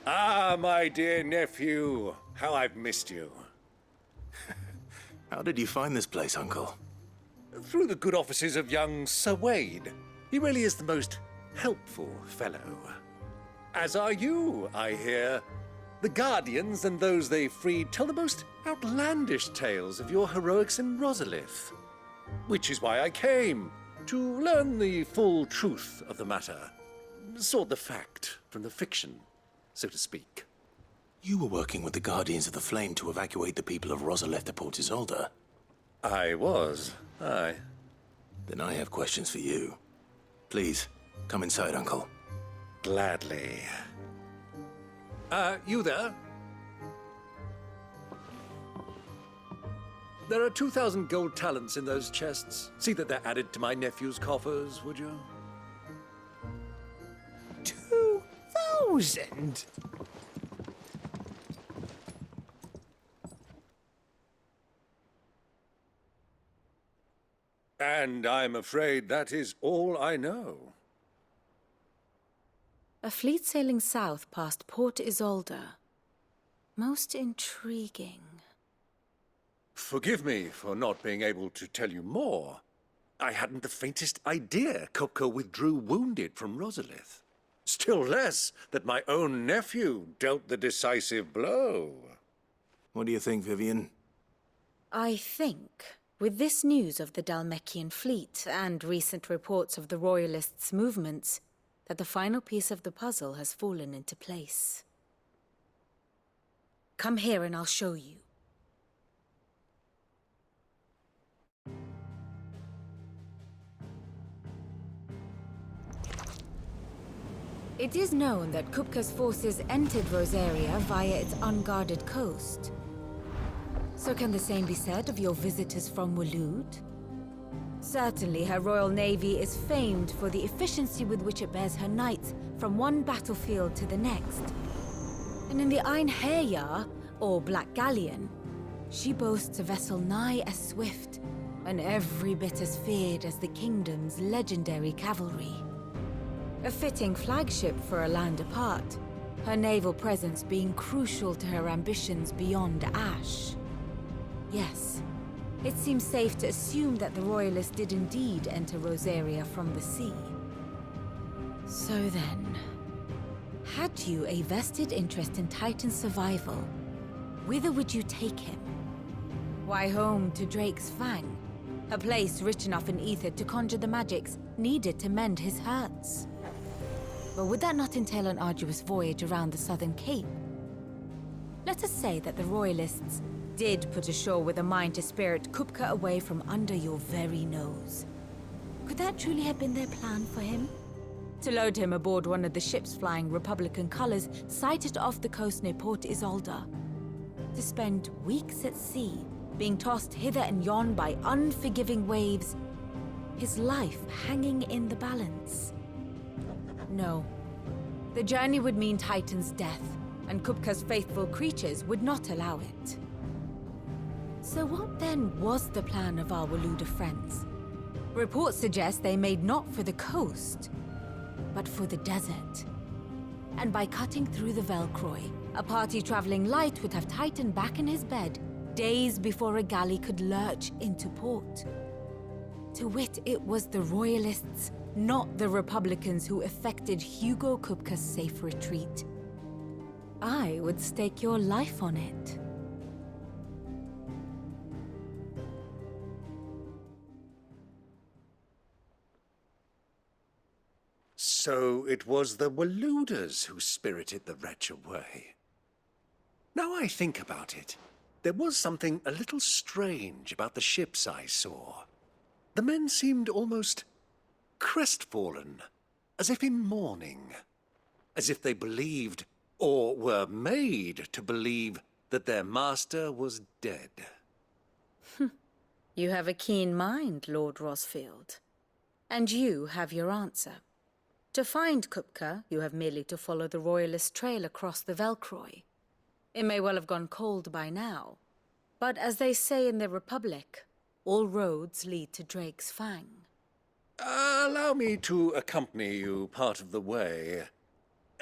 Ah, my dear nephew. How I've missed you. How did you find this place, Uncle? Through the good offices of young Sir Wade. He really is the most helpful fellow. As are you, I hear. The Guardians and those they freed tell the most outlandish tales of your heroics in Rosalith. Which is why I came, to learn the full truth of the matter. Sort the fact from the fiction, so to speak. You were working with the Guardians of the Flame to evacuate the people of Rosalith to Port Isolde. I was, aye. Then I have questions for you. Please, come inside, Uncle. Gladly. You there? There are 2,000 gold talents in those chests. See that they're added to my nephew's coffers, would you? 2,000? And I'm afraid that is all I know. A fleet sailing south past Port Isolde. Most intriguing. Forgive me for not being able to tell you more. I hadn't the faintest idea Kupka withdrew wounded from Rosalith. Still less that my own nephew dealt the decisive blow. What do you think, Vivian? I think, with this news of the Dalmekian fleet and recent reports of the Royalists' movements, that the final piece of the puzzle has fallen into place. Come here and I'll show you. It is known that Kupka's forces entered Rosaria via its unguarded coast. So can the same be said of your visitors from Waloed? Certainly, her Royal Navy is famed for the efficiency with which it bears her knights from one battlefield to the next. And in the Einherjar, or Black Galleon, she boasts a vessel nigh as swift and every bit as feared as the kingdom's legendary cavalry. A fitting flagship for a land apart, her naval presence being crucial to her ambitions beyond Ash. Yes. It seems safe to assume that the Royalists did indeed enter Rosaria from the sea. So then, had you a vested interest in Titan's survival, whither would you take him? Why, home to Drake's Fang, a place rich enough in ether to conjure the magics needed to mend his hurts. But would that not entail an arduous voyage around the southern cape? Let us say that the Royalists did put ashore with a mind to spirit Kupka away from under your very nose. Could that truly have been their plan for him? To load him aboard one of the ships flying Republican colors sighted off the coast near Port Isolde? To spend weeks at sea, being tossed hither and yon by unforgiving waves, his life hanging in the balance? No. The journey would mean Titan's death, and Kupka's faithful creatures would not allow it. So what then was the plan of our Waloed friends? Reports suggest they made not for the coast, but for the desert. And by cutting through the Velcroy, a party traveling light would have Titan back in his bed days before a galley could lurch into port. To wit, it was the Royalists, not the Republicans, who effected Hugo Kupka's safe retreat. I would stake your life on it. So it was the Waloeders who spirited the wretch away. Now I think about it, there was something a little strange about the ships I saw. The men seemed almost crestfallen, as if in mourning, as if they believed, or were made to believe, that their master was dead. You have a keen mind, Lord Rosfield. And you have your answer. To find Kupka, you have merely to follow the Royalist trail across the Velcroy. It may well have gone cold by now, but as they say in the Republic, all roads lead to Drake's Fang. Allow me to accompany you part of the way.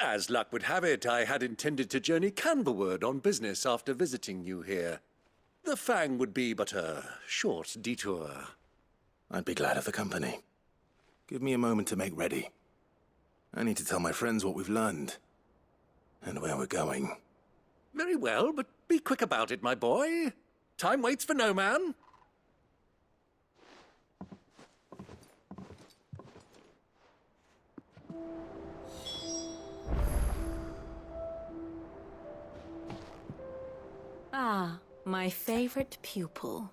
As luck would have it, I had intended to journey Canberward on business after visiting you here. The Fang would be but a short detour. I'd be glad of the company. Give me a moment to make ready. I need to tell my friends what we've learned. And where we're going. Very well, but be quick about it, my boy. Time waits for no man. Ah, my favorite pupil.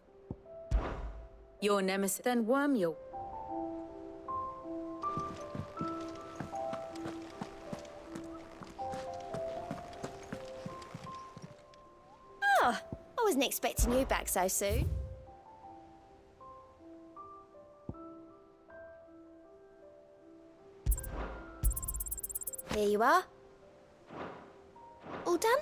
Your nemesis, then worm your... Oh, I wasn't expecting you back so soon. Here you are. All done?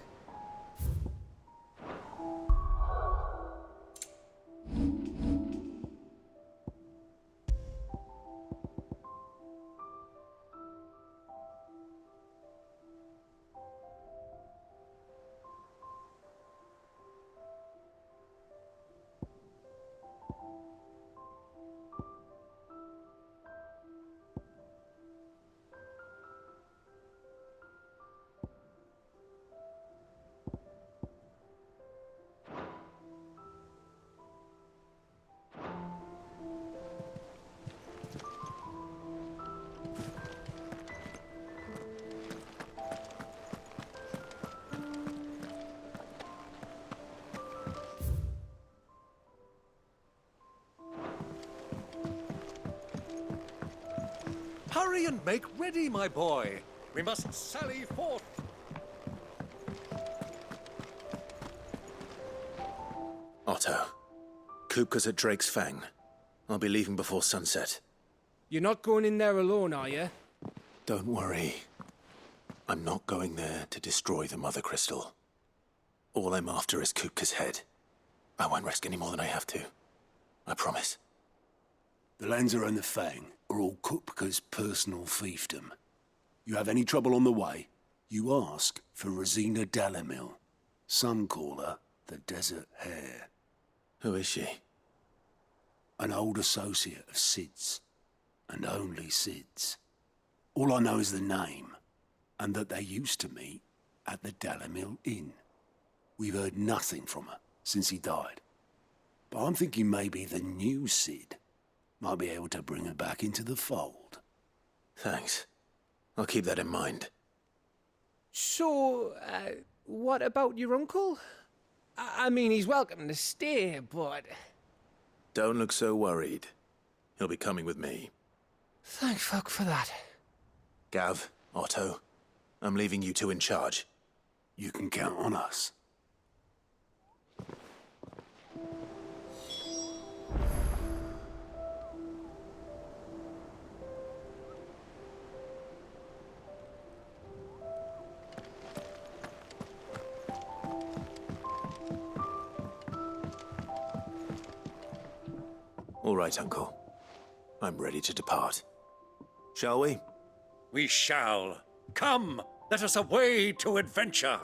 Hurry and make ready, my boy. We must sally forth. Otto. Kupka's at Drake's Fang. I'll be leaving before sunset. You're not going in there alone, are you? Don't worry. I'm not going there to destroy the Mother Crystal. All I'm after is Kupka's head. I won't risk any more than I have to. I promise. The Lancer and the Fang are all Kupka's personal fiefdom. You have any trouble on the way, you ask for Rosina Dalimil. Some call her the Desert Hare. Who is she? An old associate of Sid's, and only Sid's. All I know is the name, and that they used to meet at the Dalimil Inn. We've heard nothing from her since he died. But I'm thinking maybe the new Sid might be able to bring her back into the fold. Thanks. I'll keep that in mind. So, what about your uncle? I mean, he's welcome to stay, but... Don't look so worried. He'll be coming with me. Thank fuck for that. Gav, Otto, I'm leaving you two in charge. You can count on us. All right, Uncle. I'm ready to depart. Shall we? We shall. Come, let us away to adventure.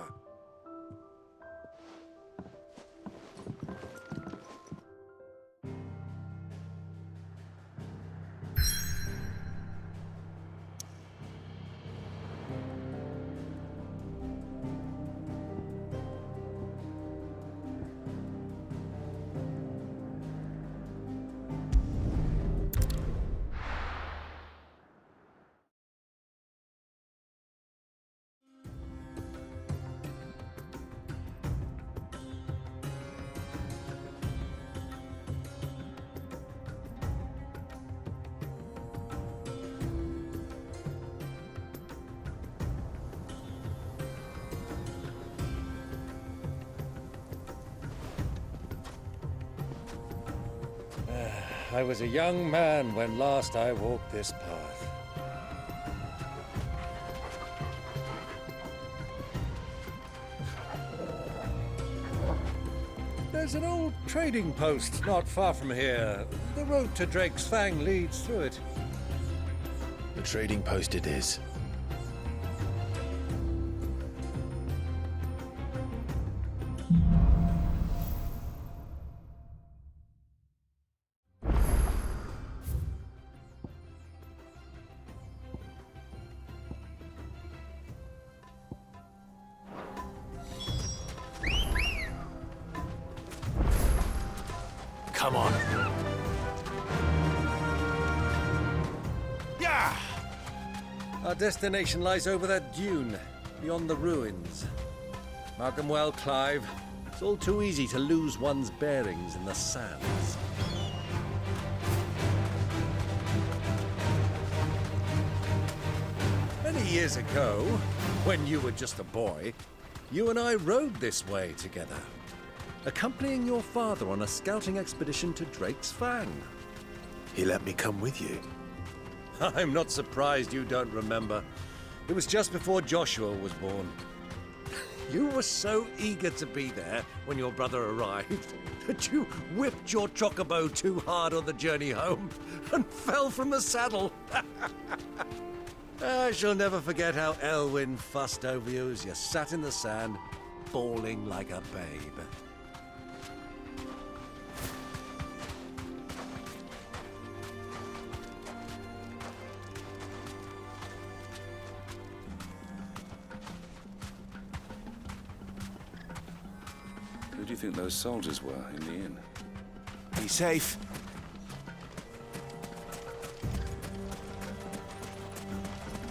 I was a young man when last I walked this path. There's an old trading post not far from here. The road to Drake's Fang leads through it. The trading post it is. Our destination lies over that dune, beyond the ruins. Mark 'em well, Clive. It's all too easy to lose one's bearings in the sands. Many years ago, when you were just a boy, you and I rode this way together, accompanying your father on a scouting expedition to Drake's Fang. He let me come with you. I'm not surprised you don't remember. It was just before Joshua was born. You were so eager to be there when your brother arrived that you whipped your chocobo too hard on the journey home and fell from the saddle. I shall never forget how Elwyn fussed over you as you sat in the sand, bawling like a babe. Who do you think those soldiers were in the inn? Be safe.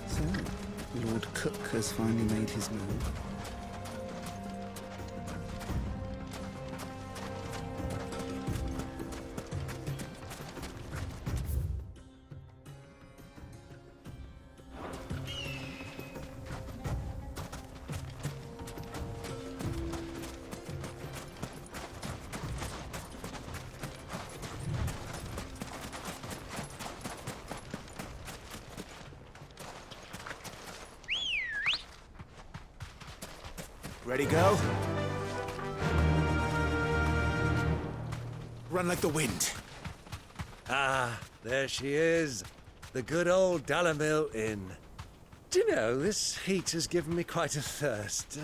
So, Lord Cook has finally made his move. Ready, go? Run like the wind. Ah, there she is. The good old Dalimil Inn. Do you know, this heat has given me quite a thirst.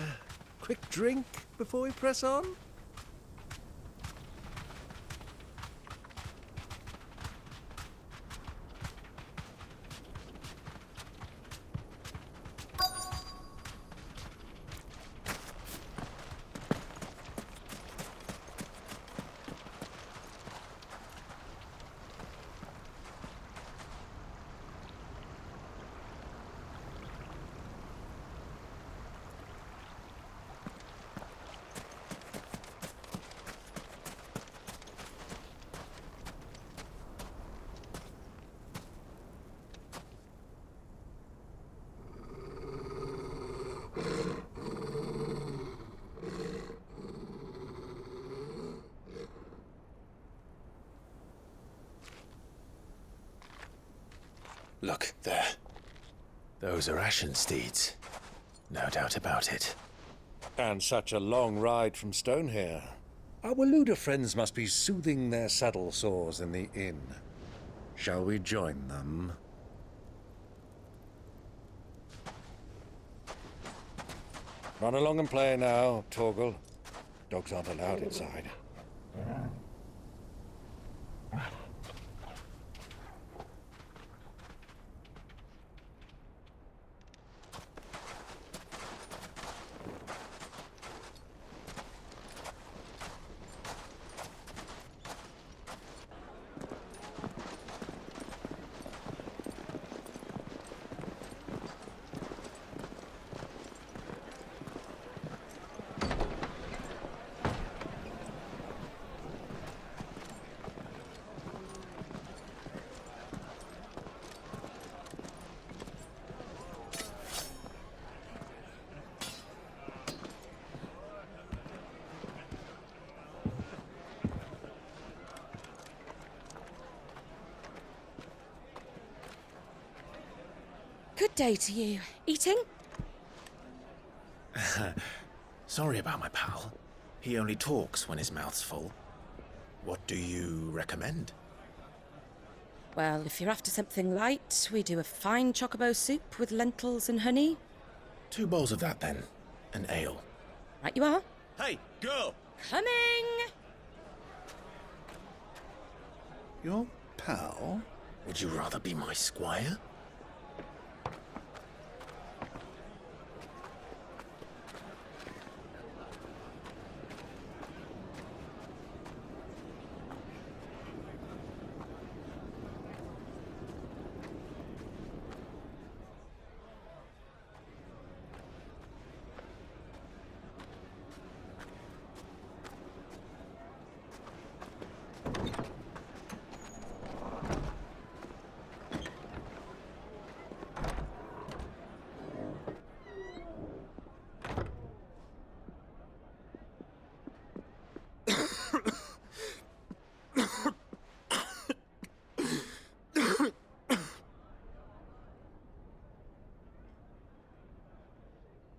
Quick drink before we press on? Look, there. Those are Ashen steeds. No doubt about it. And such a long ride from Stonehere. Our Waluda friends must be soothing their saddle sores in the inn. Shall we join them? Run along and play now, Torgal. Dogs aren't allowed inside. Good day to you. Eating? Sorry about my pal. He only talks when his mouth's full. What do you recommend? Well, if you're after something light, we do a fine chocobo soup with lentils and honey. 2 bowls of that, then. An ale. Right you are. Hey, girl! Coming! Your pal? Would you rather be my squire?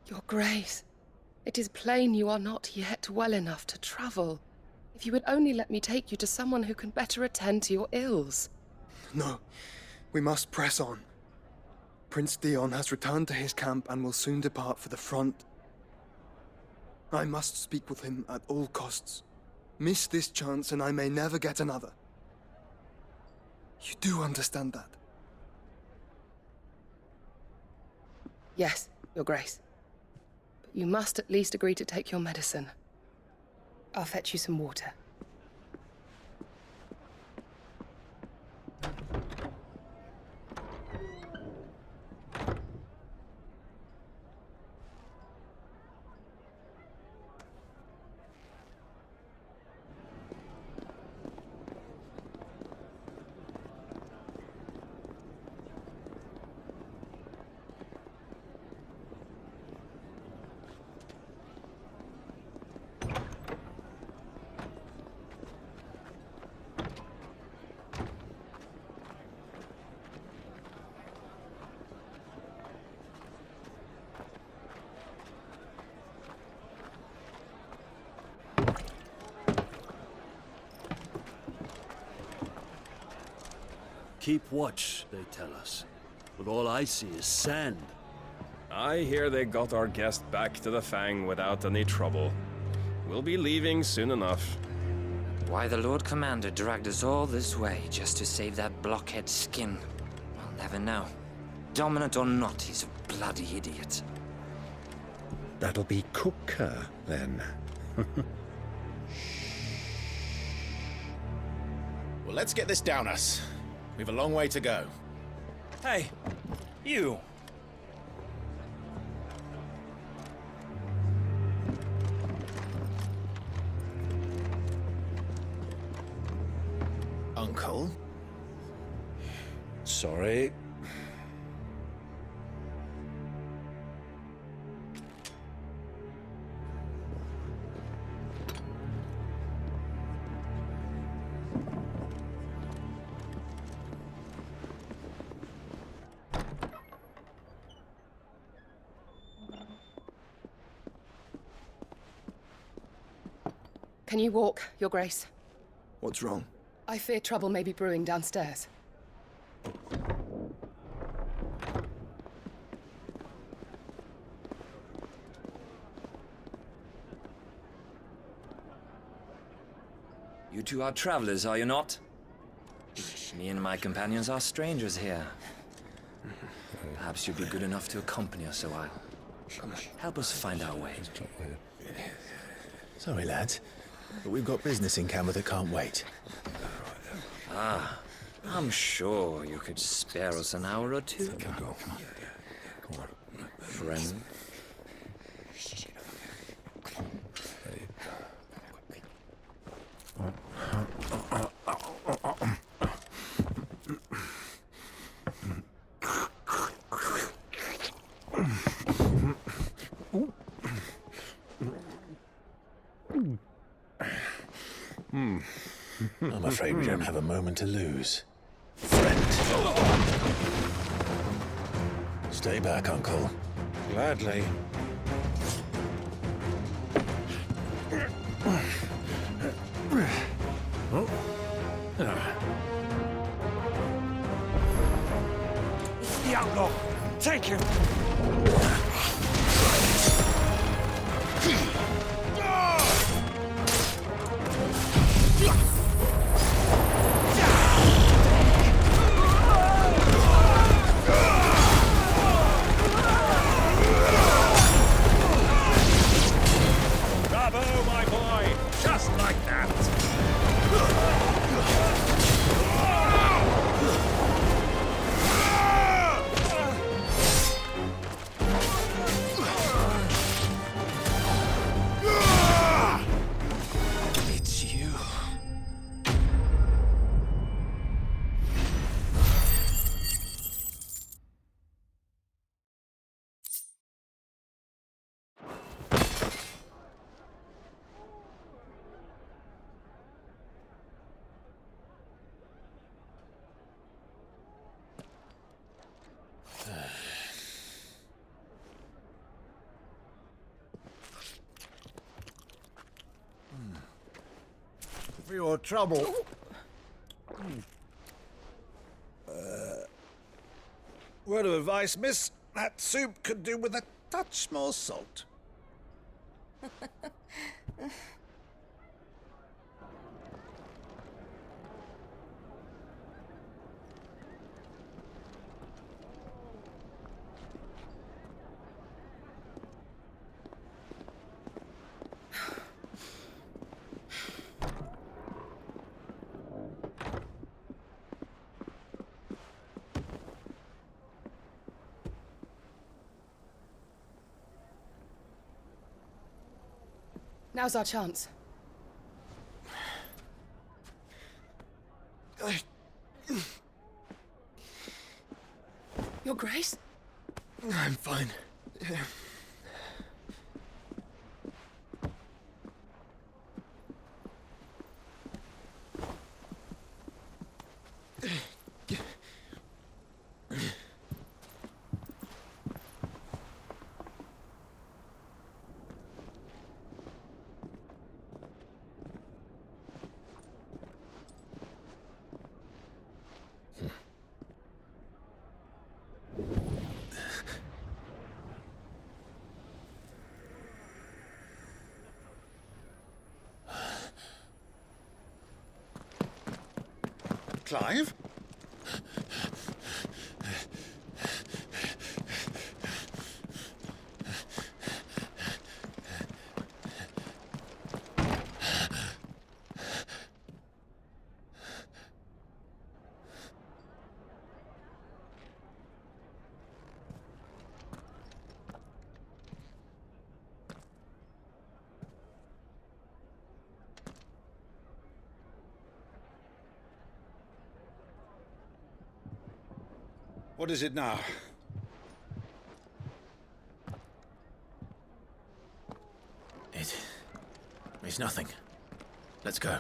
Your Grace, it is plain you are not yet well enough to travel. If you would only let me take you to someone who can better attend to your ills. No, we must press on. Prince Dion has returned to his camp and will soon depart for the front. I must speak with him at all costs. Miss this chance and I may never get another. You do understand that? Yes, Your Grace. But you must at least agree to take your medicine. I'll fetch you some water. Keep watch, they tell us. But all I see is sand. I hear they got our guest back to the Fang without any trouble. We'll be leaving soon enough. Why the Lord Commander dragged us all this way just to save that blockhead's skin, we'll never know. Dominant or not, he's a bloody idiot. That'll be Cooker, then. Well, let's get this down us. We've a long way to go. Hey, you! Uncle? Sorry. Can you walk, Your Grace? What's wrong? I fear trouble may be brewing downstairs. You two are travelers, are you not? Me and my companions are strangers here. Perhaps you'd be good enough to accompany us a while. Help us find our way. Sorry, lads, but we've got business in camera that can't wait. Ah, I'm sure you could spare us an hour or two. Come on. Friend. I'm afraid we don't have a moment to lose. Friend. Stay back, Uncle. Gladly. It's the outlaw! Take him! Bravo, my boy! Just like that! for your trouble. Word of advice, miss. That soup could do with a touch more salt. Now's our chance. Your Grace? I'm fine. Clive? What is it now? It's nothing. Let's go.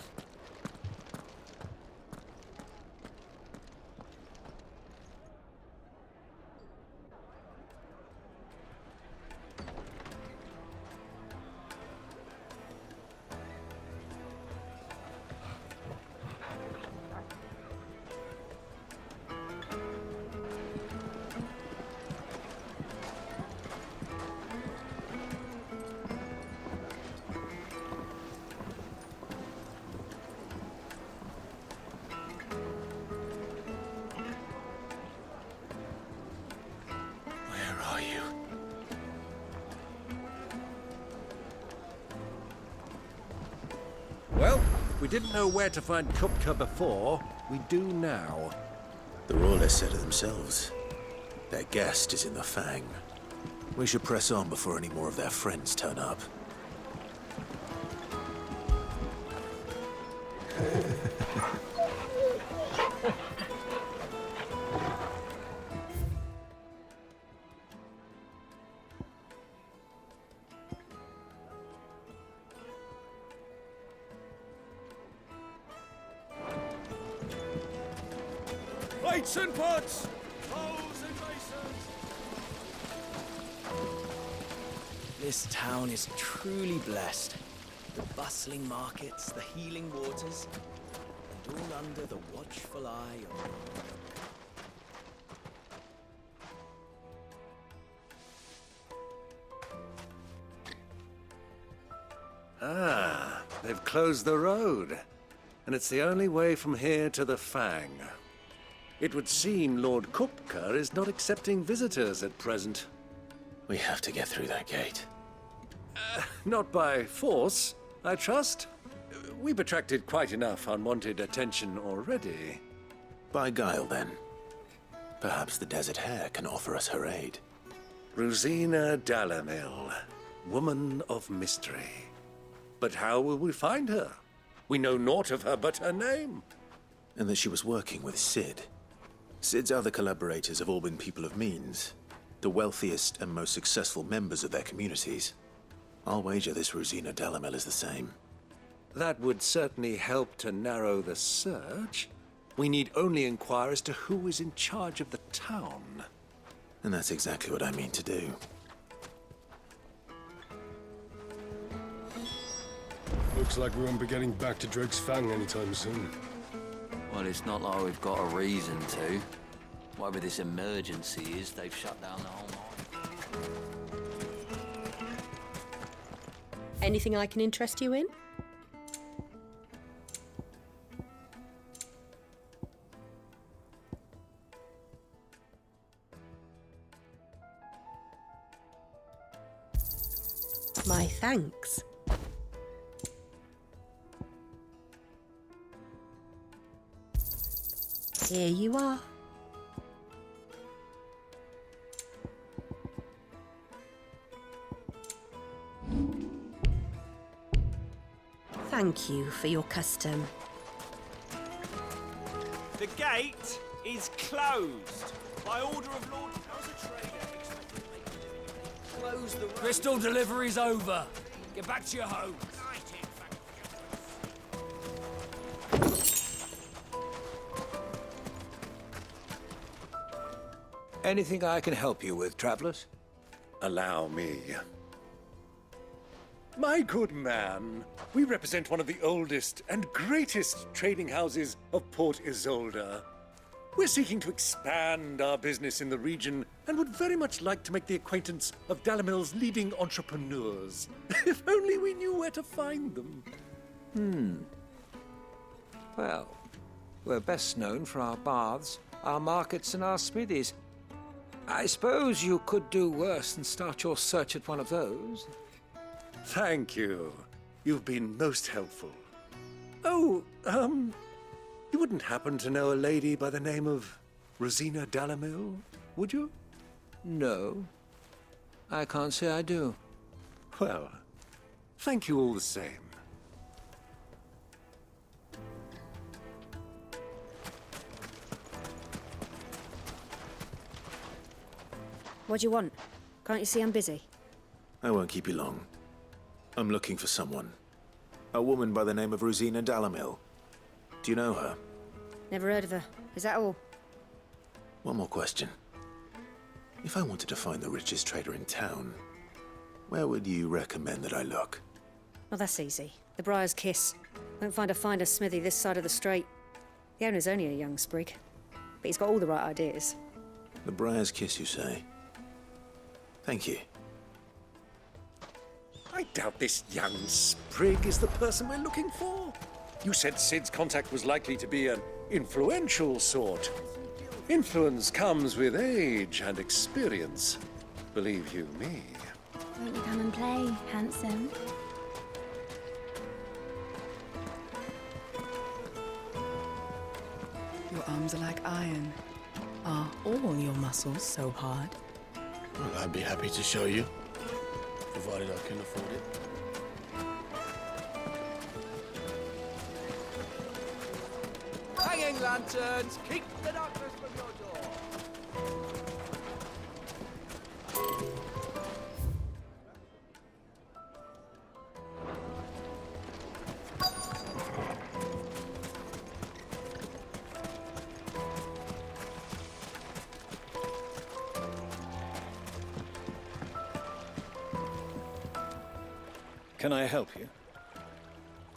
Well, we didn't know where to find Kupka before. We do now. The Royalists said it themselves. Their guest is in the Fang. We should press on before any more of their friends turn up. Plates and pots! Bowls and basins! This town is truly blessed. The bustling markets, the healing waters, and all under the watchful eye of... Ah, they've closed the road. And it's the only way from here to the Fang. It would seem Lord Kupka is not accepting visitors at present. We have to get through that gate. Not by force, I trust. We've attracted quite enough unwanted attention already. By guile, then. Perhaps the Desert Hare can offer us her aid. Rosina Dalimil, woman of mystery. But how will we find her? We know naught of her but her name. And that she was working with Sid. Sid's other collaborators have all been people of means, the wealthiest and most successful members of their communities. I'll wager this Rosina Dalimil is the same. That would certainly help to narrow the search. We need only inquire as to who is in charge of the town. And that's exactly what I mean to do. Looks like we won't be getting back to Drake's Fang anytime soon. Well, it's not like we've got a reason to. Whatever this emergency is, they've shut down the whole mine. Anything I can interest you in? My thanks. Here you are. Thank you for your custom. The gate is closed. By order of Lord... How's a trader expected to make a living? Close the road. Crystal delivery's over. Get back to your home. Anything I can help you with, travelers? Allow me. My good man, we represent one of the oldest and greatest trading houses of Port Isolde. We're seeking to expand our business in the region and would very much like to make the acquaintance of Dalimil's leading entrepreneurs. If only we knew where to find them. Well, we're best known for our baths, our markets, and our smithies. I suppose you could do worse than start your search at one of those. Thank you. You've been most helpful. Oh, you wouldn't happen to know a lady by the name of Rosina Dalimil, would you? No, I can't say I do. Well, thank you all the same. What do you want? Can't you see I'm busy? I won't keep you long. I'm looking for someone. A woman by the name of Rosina Dalimil. Do you know her? Never heard of her. Is that all? One more question. If I wanted to find the richest trader in town, where would you recommend that I look? Well, that's easy. The Briar's Kiss. Won't find a finer smithy this side of the strait. The owner's only a young sprig, but he's got all the right ideas. The Briar's Kiss, you say? Thank you. I doubt this young sprig is the person we're looking for. You said Sid's contact was likely to be an influential sort. Influence comes with age and experience. Believe you me. Won't you come and play, handsome? Your arms are like iron. Are all your muscles so hard? Well, I'd be happy to show you, provided I can afford it. Hanging lanterns, keep the darkness from your door. Can I help you?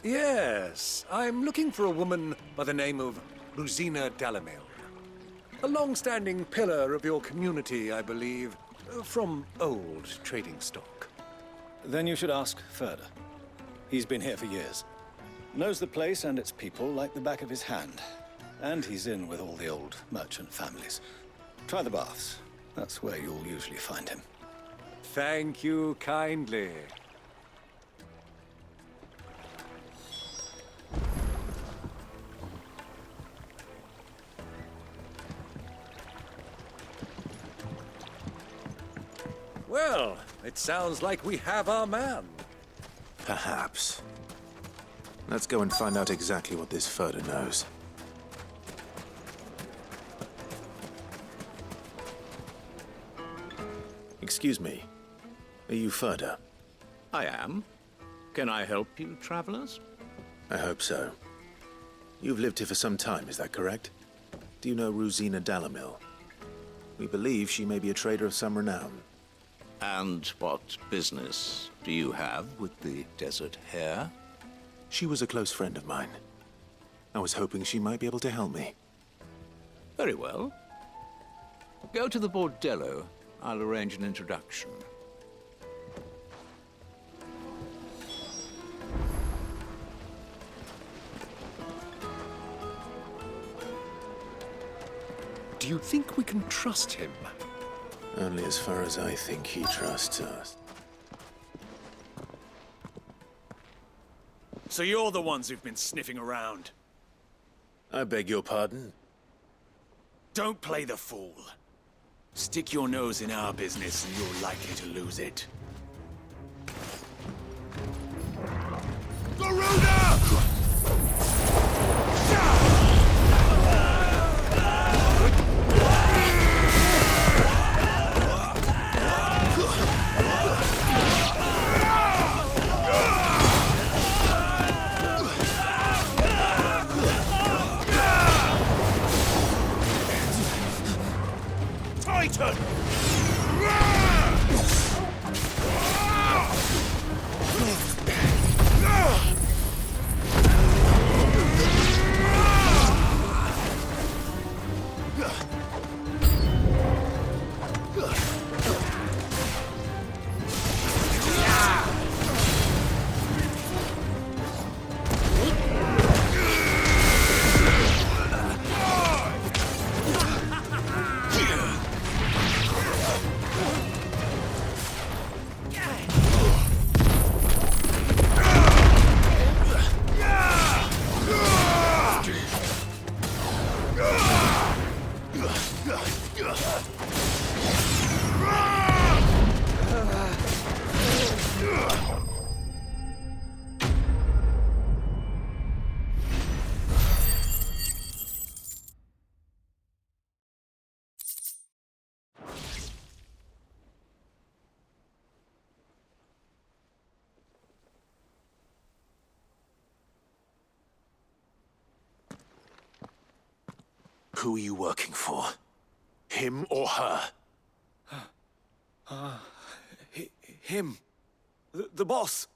Yes, I'm looking for a woman by the name of Rosina Dalimil. A long-standing pillar of your community, I believe, from old trading stock. Then you should ask Ferda. He's been here for years. Knows the place and its people like the back of his hand. And he's in with all the old merchant families. Try the baths. That's where you'll usually find him. Thank you kindly. Well, it sounds like we have our man. Perhaps. Let's go and find out exactly what this Ferda knows. Excuse me. Are you Ferda? I am. Can I help you, travelers? I hope so. You've lived here for some time, is that correct? Do you know Rosina Dalimil? We believe she may be a trader of some renown. And what business do you have with the desert hare? She was a close friend of mine. I was hoping she might be able to help me. Very well. Go to the bordello. I'll arrange an introduction. Do you think we can trust him? Only as far as I think he trusts us. So you're the ones who've been sniffing around? I beg your pardon? Don't play the fool. Stick your nose in our business and you're likely to lose it. Garuda! Titan! Who are you working for? Him or her? Him. The boss.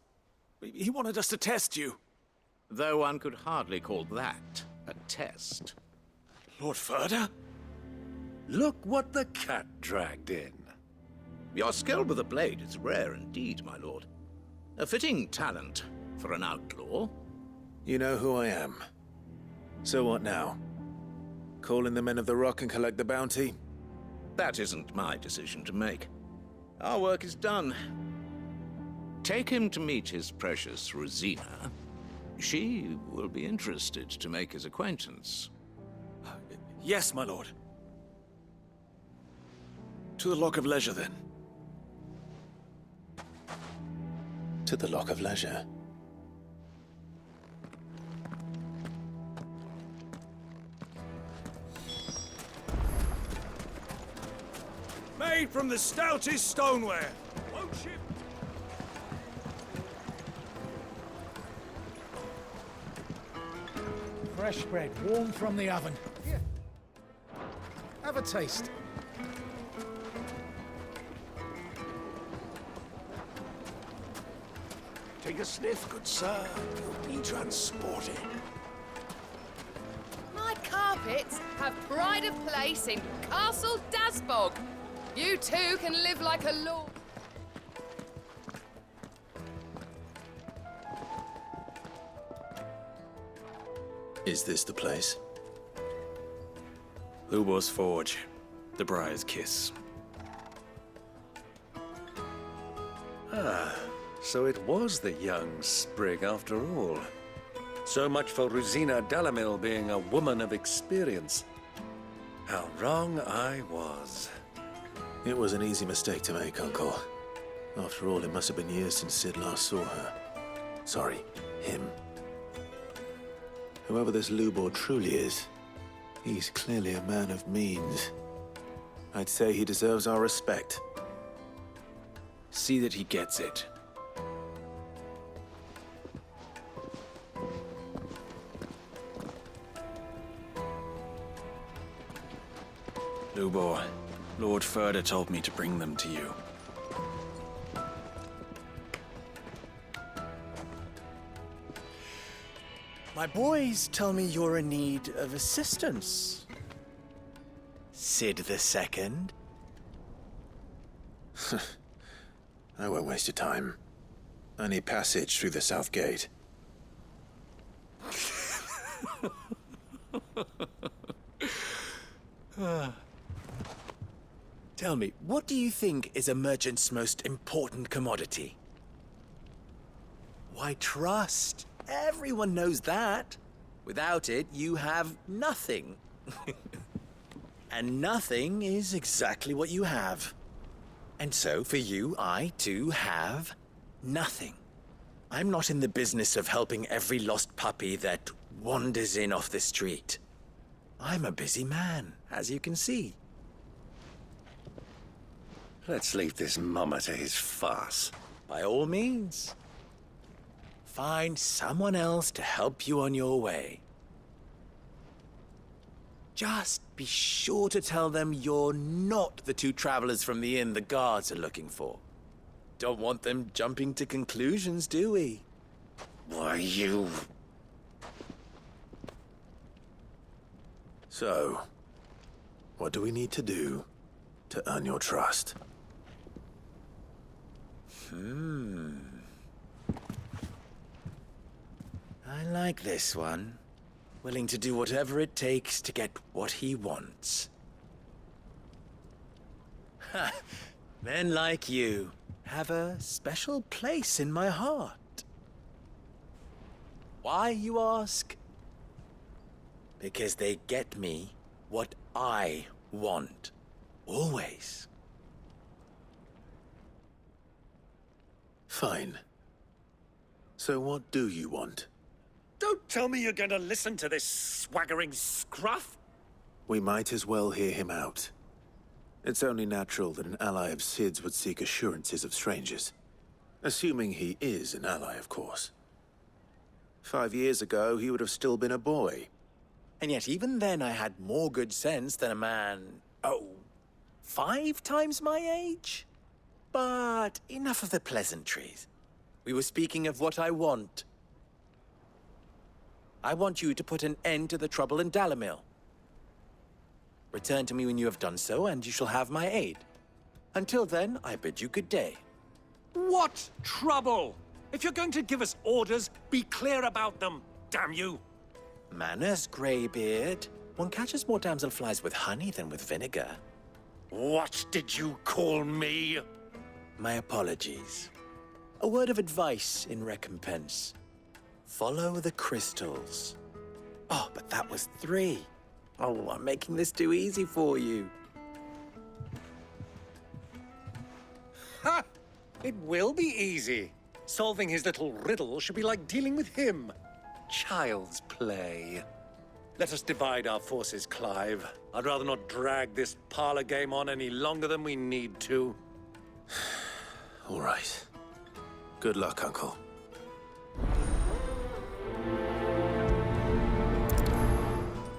He wanted us to test you. Though one could hardly call that a test. Lord Ferda? Look what the cat dragged in. Your skill with a blade is rare indeed, my lord. A fitting talent for an outlaw. You know who I am. So what now? Call in the Men of the Rock and collect the bounty? That isn't my decision to make. Our work is done. Take him to meet his precious Rosina. She will be interested to make his acquaintance. Yes, my lord. To the Lock of Leisure, then. To the Lock of Leisure. Made from the stoutest stoneware. Won't you? Fresh bread, warm from the oven. Here. Have a taste. Take a sniff, good sir. You'll be transported. My carpets have pride of place in Castle Dasbog. You too can live like a lord. Is this the place? Lubor's Forge. The Briar's Kiss. Ah, so it was the young sprig after all. So much for Rosina Dalimil being a woman of experience. How wrong I was. It was an easy mistake to make, Uncle. After all, it must have been years since Sid last saw her. Sorry, him. Whoever this Lubor truly is, he's clearly a man of means. I'd say he deserves our respect. See that he gets it. Lubor, Lord Ferda told me to bring them to you. My boys tell me you're in need of assistance. Sid II? I won't waste your time. I need passage through the south gate. Tell me, what do you think is a merchant's most important commodity? Why, trust. Everyone knows that. Without it, you have nothing. And nothing is exactly what you have. And so, for you, I, too, have nothing. I'm not in the business of helping every lost puppy that wanders in off the street. I'm a busy man, as you can see. Let's leave this mummer to his farce. By all means. Find someone else to help you on your way. Just be sure to tell them you're not the two travelers from the inn the guards are looking for. Don't want them jumping to conclusions, do we? Why, you... So, what do we need to do to earn your trust? I like this one. Willing to do whatever it takes to get what he wants. Ha! Men like you have a special place in my heart. Why, you ask? Because they get me what I want. Always. Fine. So what do you want? Don't tell me you're going to listen to this swaggering scruff! We might as well hear him out. It's only natural that an ally of Sid's would seek assurances of strangers. Assuming he is an ally, of course. 5 years ago, he would have still been a boy. And yet even then I had more good sense than a man, 5 times my age? But enough of the pleasantries. We were speaking of what I want. I want you to put an end to the trouble in Dalimil. Return to me when you have done so, and you shall have my aid. Until then, I bid you good day. What trouble? If you're going to give us orders, be clear about them, damn you! Manners, Greybeard. One catches more damselflies with honey than with vinegar. What did you call me? My apologies. A word of advice in recompense. Follow the crystals. Oh, but that was 3. Oh, I'm making this too easy for you. Ha! It will be easy. Solving his little riddle should be like dealing with him. Child's play. Let us divide our forces, Clive. I'd rather not drag this parlor game on any longer than we need to. All right. Good luck, Uncle.